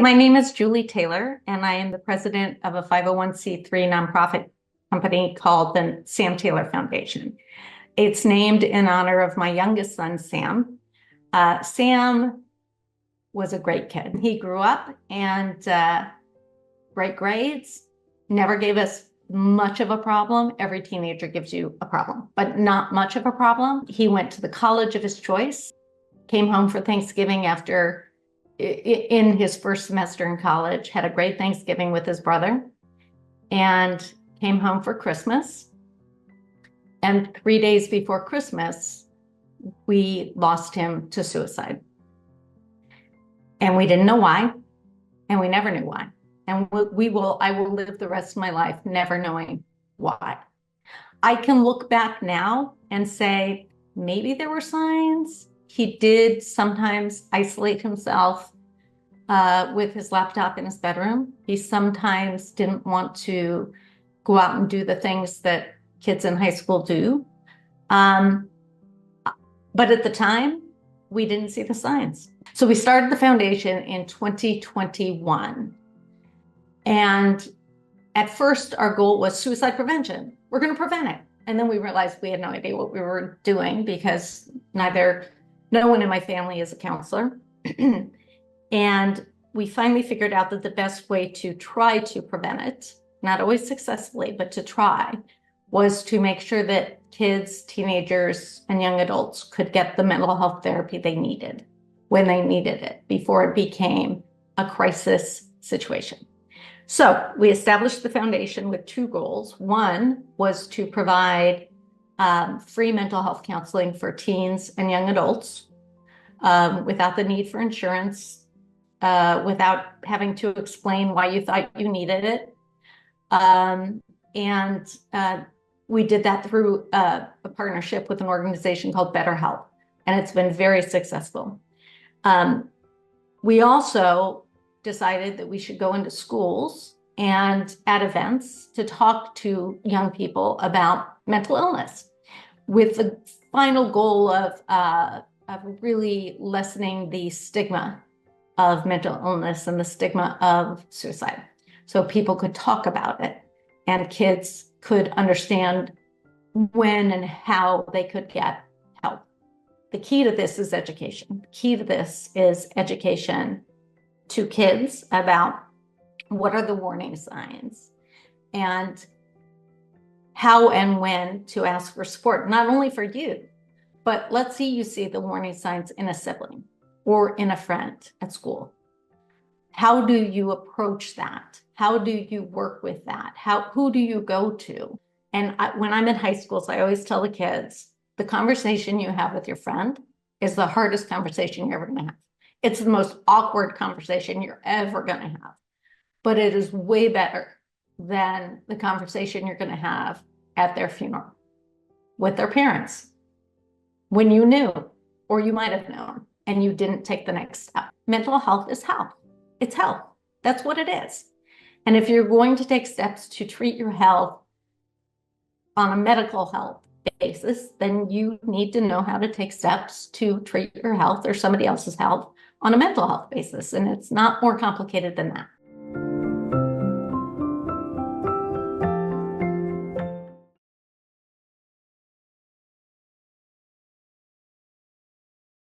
my name is Julie Taylor, and I am the president of a 501c3 nonprofit company called the Sam Taylor Foundation. It's named in honor of my youngest son, Sam. Sam was a great kid. He grew up and great grades, never gave us much of a problem. Every teenager gives you a problem, but not much of a problem. He went to the college of his choice, came home for Thanksgiving after in his first semester in college, had a great Thanksgiving with his brother, and came home for Christmas. And 3 days before Christmas, we lost him to suicide. And we didn't know why, and we never knew why. And I will live the rest of my life never knowing why. I can look back now and say, maybe there were signs. He did sometimes isolate himself with his laptop in his bedroom. He sometimes didn't want to go out and do the things that kids in high school do. But at the time, we didn't see the signs. So we started the foundation in 2021. And at first, our goal was suicide prevention. We're going to prevent it. And then we realized we had no idea what we were doing because no one in my family is a counselor. And we finally figured out that the best way to try to prevent it, not always successfully, but to try, was to make sure that kids, teenagers, and young adults could get the mental health therapy they needed when they needed it before it became a crisis situation. So we established the foundation with two goals. One was to provide free mental health counseling for teens and young adults without the need for insurance, without having to explain why you thought you needed it. We did that through a partnership with an organization called BetterHelp, and it's been very successful. We also decided that we should go into schools and at events to talk to young people about mental illness with the final goal of really lessening the stigma of mental illness and the stigma of suicide. So people could talk about it and kids could understand when and how they could get help. The key to this is education. The key to this is education to kids about what are the warning signs and how and when to ask for support, not only for you, but let's say you see the warning signs in a sibling or in a friend at school. How do you approach that? How do you work with that? Who do you go to? And when I'm in high schools, I always tell the kids, the conversation you have with your friend is the hardest conversation you're ever going to have. It's the most awkward conversation you're ever going to have, but it is way better than the conversation you're going to have at their funeral with their parents when you knew, or you might have known, and you didn't take the next step. Mental health is health. It's health. That's what it is. And if you're going to take steps to treat your health on a medical health basis, then you need to know how to take steps to treat your health or somebody else's health on a mental health basis. And it's not more complicated than that.